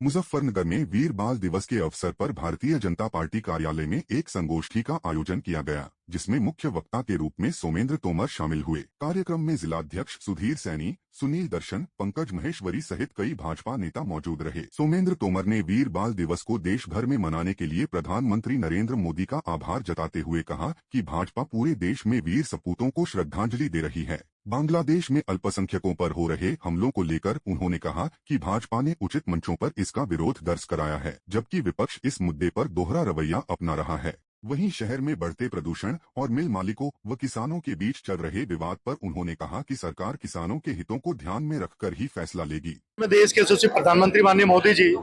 मुजफ्फरनगर में वीर बाल दिवस के अवसर पर भारतीय जनता पार्टी कार्यालय में एक संगोष्ठी का आयोजन किया गया, जिसमें मुख्य वक्ता के रूप में सोमेंद्र तोमर शामिल हुए। कार्यक्रम में जिलाध्यक्ष सुधीर सैनी, सुनील दर्शन, पंकज महेश्वरी सहित कई भाजपा नेता मौजूद रहे। सोमेंद्र तोमर ने वीर बाल दिवस को देश भर में मनाने के लिए प्रधानमंत्री नरेंद्र मोदी का आभार जताते हुए कहा कि भाजपा पूरे देश में वीर सपूतों को श्रद्धांजलि दे रही है। बांग्लादेश में अल्पसंख्यकों पर हो रहे हमलों को लेकर उन्होंने कहा कि भाजपा ने उचित मंचों पर इसका विरोध दर्ज कराया है, जबकि विपक्ष इस मुद्दे पर दोहरा रवैया अपना रहा है। वहीं शहर में बढ़ते प्रदूषण और मिल मालिकों व किसानों के बीच चल रहे विवाद पर उन्होंने कहा कि सरकार किसानों के हितों को ध्यान में रखकर ही फैसला लेगी। देश के यशस्वी प्रधानमंत्री माननीय मोदी जी,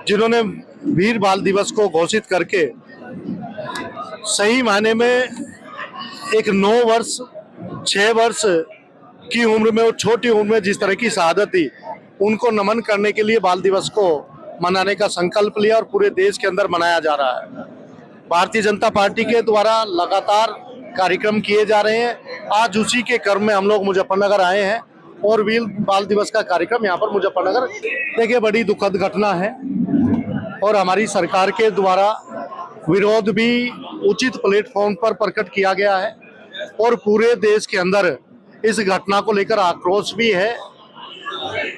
जिन्होंने वीर बाल दिवस को घोषित करके सही मायने में एक 9 वर्ष 6 वर्ष की उम्र में और छोटी उम्र में जिस तरह की शहादत थी, उनको नमन करने के लिए बाल दिवस को मनाने का संकल्प लिया और पूरे देश के अंदर मनाया जा रहा है। भारतीय जनता पार्टी के द्वारा लगातार कार्यक्रम किए जा रहे हैं। आज उसी के क्रम में हम लोग मुजफ्फरनगर आए हैं और वीर बाल दिवस का कार्यक्रम यहाँ पर मुजफ्फरनगर, देखिए बड़ी दुखद घटना है और हमारी सरकार के द्वारा विरोध भी उचित प्लेटफॉर्म पर प्रकट किया गया है और पूरे देश के अंदर इस घटना को लेकर आक्रोश भी है।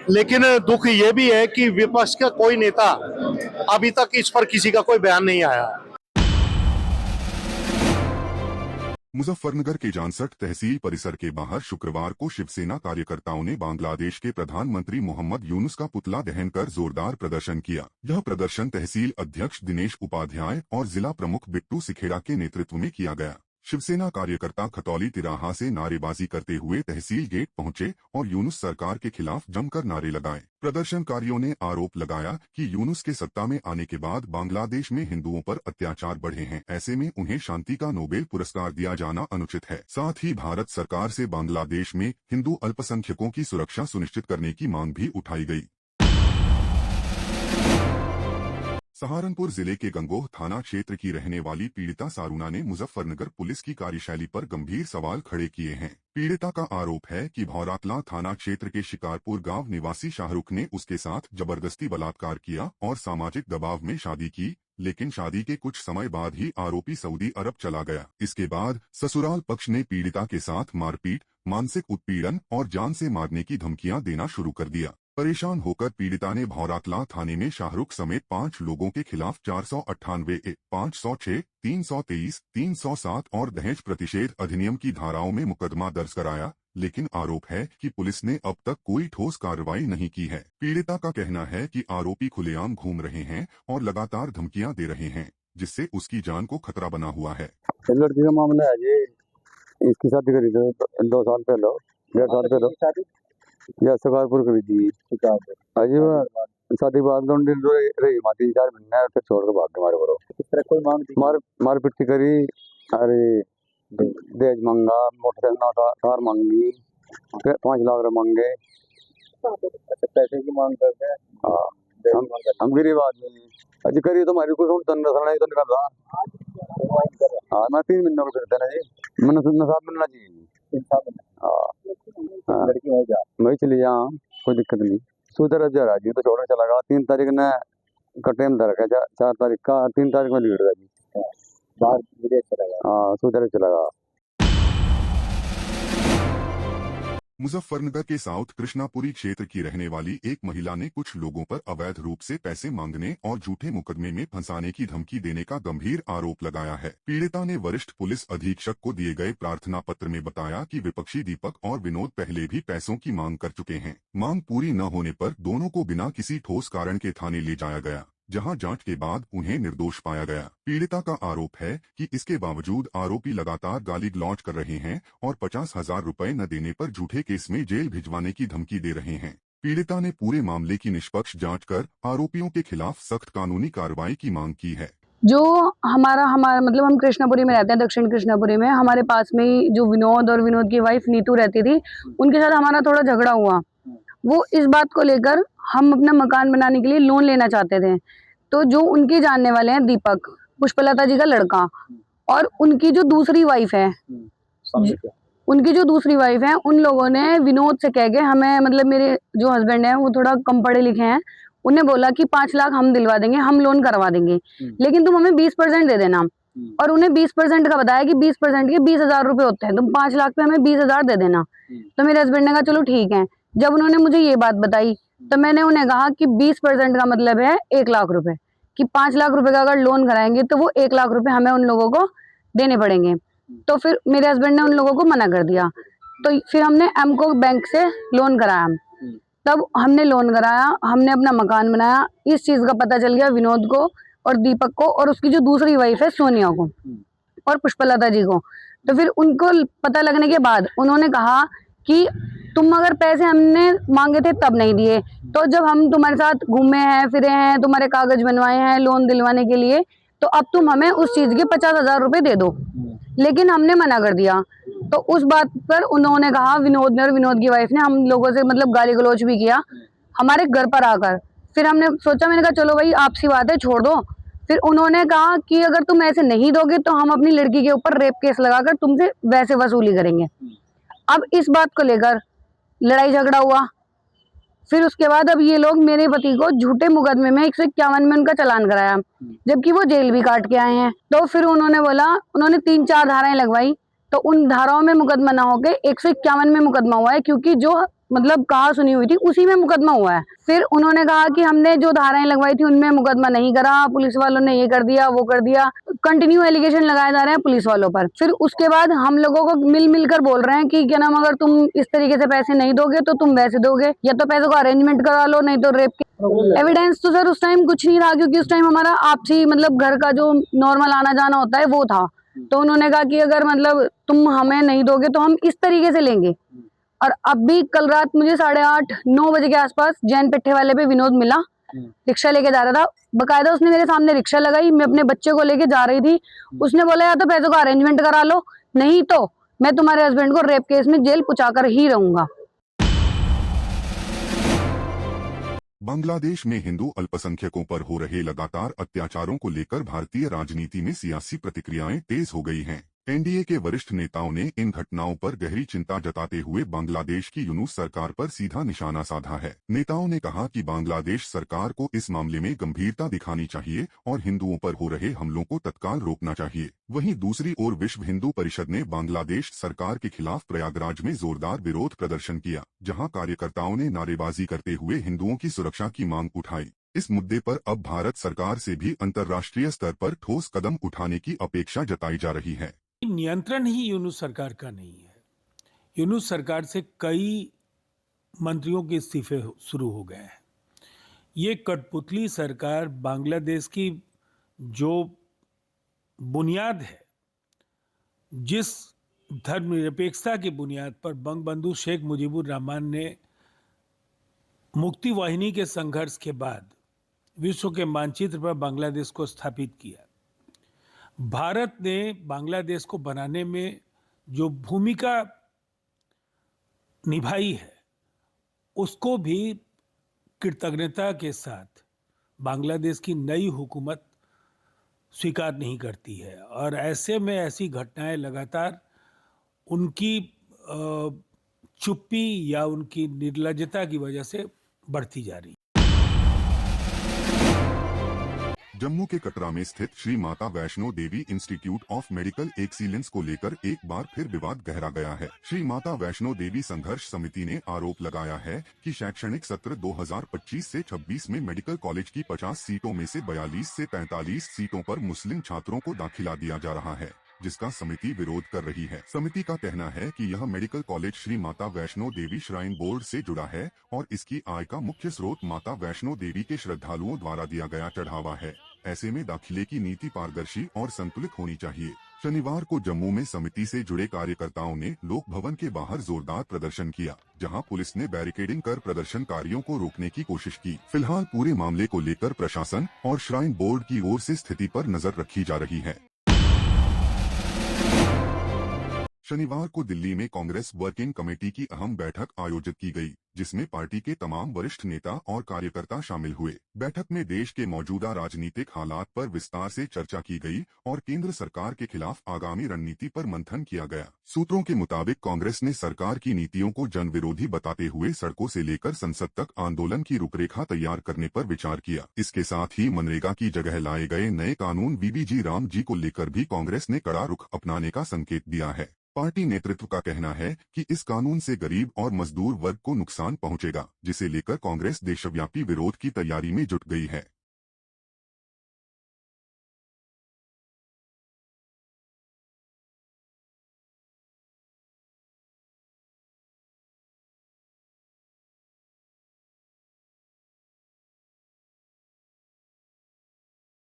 लेकिन दुख ये भी है कि विपक्ष का कोई नेता अभी तक इस पर किसी का कोई बयान नहीं आया। मुजफ्फरनगर के जानसठ तहसील परिसर के बाहर शुक्रवार को शिवसेना कार्यकर्ताओं ने बांग्लादेश के प्रधानमंत्री मोहम्मद यूनुस का पुतला दहन कर जोरदार प्रदर्शन किया। यह प्रदर्शन तहसील अध्यक्ष दिनेश उपाध्याय और जिला प्रमुख बिट्टू सिखेड़ा के नेतृत्व में किया गया। शिवसेना कार्यकर्ता खतौली तिराहा से नारेबाजी करते हुए तहसील गेट पहुंचे और यूनुस सरकार के खिलाफ जमकर नारे लगाए। प्रदर्शनकारियों ने आरोप लगाया कि यूनुस के सत्ता में आने के बाद बांग्लादेश में हिंदुओं पर अत्याचार बढ़े हैं, ऐसे में उन्हें शांति का नोबेल पुरस्कार दिया जाना अनुचित है। साथ ही भारत सरकार से बांग्लादेश में हिंदू अल्पसंख्यकों की सुरक्षा सुनिश्चित करने की मांग भी उठाई गई। सहारनपुर जिले के गंगोह थाना क्षेत्र की रहने वाली पीड़िता सारूना ने मुजफ्फरनगर पुलिस की कार्यशैली पर गंभीर सवाल खड़े किए हैं। पीड़िता का आरोप है कि भौरातला थाना क्षेत्र के शिकारपुर गांव निवासी शाहरुख ने उसके साथ जबरदस्ती बलात्कार किया और सामाजिक दबाव में शादी की, लेकिन शादी के कुछ समय बाद ही आरोपी सऊदी अरब चला गया। इसके बाद ससुराल पक्ष ने पीड़िता के साथ मारपीट, मानसिक उत्पीड़न और जान से मारने की धमकियां देना शुरू कर दिया। परेशान होकर पीड़िता ने भौरातला थाने में शाहरुख समेत 5 लोगों के खिलाफ 498A, 506, 323, 307 और दहेज प्रतिषेध अधिनियम की धाराओं में मुकदमा दर्ज कराया, लेकिन आरोप है कि पुलिस ने अब तक कोई ठोस कार्रवाई नहीं की है। पीड़िता का कहना है कि आरोपी खुलेआम घूम रहे हैं और लगातार धमकियां दे रहे हैं, जिससे उसकी जान को खतरा बना हुआ है। लड़की का मामला है जी, इसकी शादी करी थी 2 साल पहले, 1.5 साल पहले या शिकारपुर करी थी। अजी शादी बाद 2 दिन रही, 3-4 महीने फिर छोड़ के भाग गए। हमारे बरो किस तरह कोई मार पिट्टी करी, अरे दहेज मांगा, मोटरसाइकिल का कार मांगी, 5 लाख रुपए मांगे। पैसे की मांग करते हैं। हाँ, हम गरीब आदमी। अजी करी तो हमारी कुछ तो नहीं कर रहा। हाँ, मैं 3 महीनों को करते ना जी, मैंने साथ मिलना चाहिए। लड़की वही चली जा, कोई दिक्कत नहीं। सुधर जा रहा जी, तो छोड़ चला गया। 3 तारीख ने का टाइम दर है, 4 तारीख का, 3 तारीख में लीड जी बाहर विदेश चला गया। हाँ, सुधर चला गया। मुजफ्फरनगर के साउथ कृष्णापुरी क्षेत्र की रहने वाली एक महिला ने कुछ लोगों पर अवैध रूप से पैसे मांगने और झूठे मुकदमे में फंसाने की धमकी देने का गंभीर आरोप लगाया है। पीड़िता ने वरिष्ठ पुलिस अधीक्षक को दिए गए प्रार्थना पत्र में बताया कि विपक्षी दीपक और विनोद पहले भी पैसों की मांग कर चुके हैं। मांग पूरी न होने पर दोनों को बिना किसी ठोस कारण के थाने ले जाया गया, जहां जांच के बाद उन्हें निर्दोष पाया गया। पीड़िता का आरोप है कि इसके बावजूद आरोपी लगातार गाली गलौज कर रहे हैं और 50,000 रुपए न देने पर झूठे केस में जेल भिजवाने की धमकी दे रहे हैं। पीड़िता ने पूरे मामले की निष्पक्ष जांच कर आरोपियों के खिलाफ सख्त कानूनी कार्रवाई की मांग की है। जो हमारा मतलब हम कृष्णापुरी में रहते हैं, दक्षिण कृष्णापुरी में। हमारे पास में ही जो विनोद और विनोद की वाइफ नीतू रहती थी, उनके साथ हमारा थोड़ा झगड़ा हुआ। वो इस बात को लेकर हम अपना मकान बनाने के लिए लोन लेना चाहते थे। तो जो उनके जानने वाले हैं दीपक, पुष्पलता जी का लड़का, और उनकी जो दूसरी वाइफ है, उन लोगों ने विनोद से कह के हमें, मतलब मेरे जो हस्बैंड है वो थोड़ा कम पढ़े लिखे हैं, उन्हें बोला कि 5 लाख हम दिलवा देंगे, हम लोन करवा देंगे, लेकिन तुम हमें 20% दे देना। और उन्हें 20% का बताया कि 20% के 20,000 रुपए होते हैं, तुम 5 लाख पे हमें 20,000 दे देना। तो मेरे हस्बैंड ने कहा चलो ठीक है। जब उन्होंने मुझे ये बात बताई तो मैंने उन्हें कहा कि 20% का मतलब है 1 लाख रुपए, कि 5 लाख रुपए का अगर लोन कराएंगे तो वो 1 लाख रुपए हमें उन लोगों को देने पड़ेंगे। तो फिर मेरे हस्बैंड ने उन लोगों को मना कर दिया। तो फिर हमने एमको बैंक से लोन कराया। तब हमने लोन कराया, हमने अपना मकान बनाया। इस चीज का पता चल गया विनोद को और दीपक को और उसकी जो दूसरी वाइफ है सोनिया को और पुष्पलता जी को। तो फिर उनको पता लगने के बाद उन्होंने कहा कि तुम अगर पैसे हमने मांगे थे तब नहीं दिए, तो जब हम तुम्हारे साथ घूमे हैं फिरे हैं, तुम्हारे कागज बनवाए हैं लोन दिलवाने के लिए, तो अब तुम हमें उस चीज के 50,000 रुपए दे दो। लेकिन हमने मना कर दिया। तो उस बात पर उन्होंने कहा, विनोद ने और विनोद की वाइफ ने हम लोगों से मतलब गाली गलौज भी किया हमारे घर पर आकर। फिर हमने सोचा, मैंने कहा चलो भाई आपसी बात है छोड़ दो। फिर उन्होंने कहा कि अगर तुम ऐसे नहीं दोगे तो हम अपनी लड़की के ऊपर रेप केस लगाकर तुमसे वैसे वसूली करेंगे। अब इस बात को लेकर लड़ाई झगड़ा हुआ। फिर उसके बाद अब ये लोग मेरे पति को झूठे मुकदमे में 151 में उनका चालान कराया, जबकि वो जेल भी काट के आए हैं। तो फिर उन्होंने बोला, उन्होंने 3-4 धाराएं लगवाई, तो उन धाराओं में मुकदमा ना होके 151 में मुकदमा हुआ है, क्योंकि जो मतलब कहा सुनी हुई थी उसी में मुकदमा हुआ है। फिर उन्होंने कहा कि हमने जो धाराएं लगवाई थी उनमें मुकदमा नहीं करा, पुलिस वालों ने ये कर दिया वो कर दिया। कंटिन्यू एलिगेशन लगाए जा रहे हैं पुलिस वालों पर। फिर उसके बाद हम लोगों को मिल कर बोल रहे हैं कि क्या नाम, अगर तुम इस तरीके से पैसे नहीं दोगे तो तुम वैसे दोगे, या तो पैसों का अरेंजमेंट करा लो, नहीं तो रेप के। एविडेंस तो सर उस टाइम कुछ नहीं रहा, क्योंकि उस टाइम हमारा आपसी मतलब घर का जो नॉर्मल आना जाना होता है वो था। तो उन्होंने कहा कि अगर मतलब तुम हमें नहीं दोगे तो हम इस तरीके से लेंगे। और अब भी कल रात मुझे 8:30-9 बजे के आसपास जैन पेट्टे वाले पे विनोद मिला, रिक्शा लेके जा रहा था। बकायदा उसने मेरे सामने रिक्शा लगाई, मैं अपने बच्चे को लेके जा रही थी। उसने बोला या तो पैसों का अरेंजमेंट करा लो, नहीं तो मैं तुम्हारे हस्बैंड को रेप केस में जेल पहुंचाकर ही रहूंगा। बांग्लादेश में हिंदू अल्पसंख्यकों पर हो रहे लगातार अत्याचारों को लेकर भारतीय राजनीति में सियासी प्रतिक्रियाएं तेज हो गई हैं। एनडीए के वरिष्ठ नेताओं ने इन घटनाओं पर गहरी चिंता जताते हुए बांग्लादेश की यूनूस सरकार पर सीधा निशाना साधा है। नेताओं ने कहा कि बांग्लादेश सरकार को इस मामले में गंभीरता दिखानी चाहिए और हिंदुओं पर हो रहे हमलों को तत्काल रोकना चाहिए। वहीं दूसरी ओर विश्व हिंदू परिषद ने बांग्लादेश सरकार के खिलाफ प्रयागराज में जोरदार विरोध प्रदर्शन किया, जहां कार्यकर्ताओं ने नारेबाजी करते हुए हिंदुओं की सुरक्षा की मांग उठाई। इस मुद्दे पर अब भारत सरकार से भी अंतर्राष्ट्रीय स्तर पर ठोस कदम उठाने की अपेक्षा जताई जा रही है। नियंत्रण ही यूनूस सरकार का नहीं है। यूनूस सरकार से कई मंत्रियों के इस्तीफे शुरू हो गए हैं। ये कठपुतली सरकार बांग्लादेश की जो बुनियाद है, जिस धर्मनिरपेक्षता की बुनियाद पर बंगबंधु शेख मुजीबुर रहमान ने मुक्ति वाहिनी के संघर्ष के बाद विश्व के मानचित्र पर बांग्लादेश को स्थापित किया। भारत ने बांग्लादेश को बनाने में जो भूमिका निभाई है उसको भी कृतज्ञता के साथ बांग्लादेश की नई हुकूमत स्वीकार नहीं करती है। और ऐसे में ऐसी घटनाएं लगातार उनकी चुप्पी या उनकी निर्लज्जता की वजह से बढ़ती जा रही है। जम्मू के कटरा में स्थित Shri Mata Vaishno Devi institute of medical excellence को लेकर एक बार फिर विवाद गहरा गया है। श्री माता वैष्णो देवी संघर्ष समिति ने आरोप लगाया है कि शैक्षणिक सत्र 2025 से 26 में मेडिकल कॉलेज की 50 सीटों में से 42 से 45 सीटों पर मुस्लिम छात्रों को दाखिला दिया जा रहा है, जिसका समिति विरोध कर रही है। समिति का कहना है कि यह medical college Shri Mata Vaishno Devi shrine board से जुड़ा है और इसकी आय का मुख्य स्रोत माता वैष्णो देवी के श्रद्धालुओं द्वारा दिया गया चढ़ावा है। ऐसे में दाखिले की नीति पारदर्शी और संतुलित होनी चाहिए। शनिवार को जम्मू में समिति से जुड़े कार्यकर्ताओं ने लोक भवन के बाहर जोरदार प्रदर्शन किया, जहां पुलिस ने बैरिकेडिंग कर प्रदर्शनकारियों को रोकने की कोशिश की। फिलहाल पूरे मामले को लेकर प्रशासन और श्राइन बोर्ड की ओर से स्थिति पर नजर रखी जा रही है। शनिवार को दिल्ली में कांग्रेस वर्किंग कमेटी की अहम बैठक आयोजित की गई, जिसमें पार्टी के तमाम वरिष्ठ नेता और कार्यकर्ता शामिल हुए। बैठक में देश के मौजूदा राजनीतिक हालात पर विस्तार से चर्चा की गई और केंद्र सरकार के खिलाफ आगामी रणनीति पर मंथन किया गया। सूत्रों के मुताबिक कांग्रेस ने सरकार की नीतियों को जन विरोधी बताते हुए सड़कों से लेकर संसद तक आंदोलन की रूपरेखा तैयार करने पर विचार किया। इसके साथ ही मनरेगा की जगह लाए गए नए कानून वीबीजी राम जी को लेकर भी कांग्रेस ने कड़ा रुख अपनाने का संकेत दिया है। पार्टी नेतृत्व का कहना है कि इस कानून से गरीब और मजदूर वर्ग को नुकसान पहुंचेगा, जिसे लेकर कांग्रेस देशव्यापी विरोध की तैयारी में जुट गई है।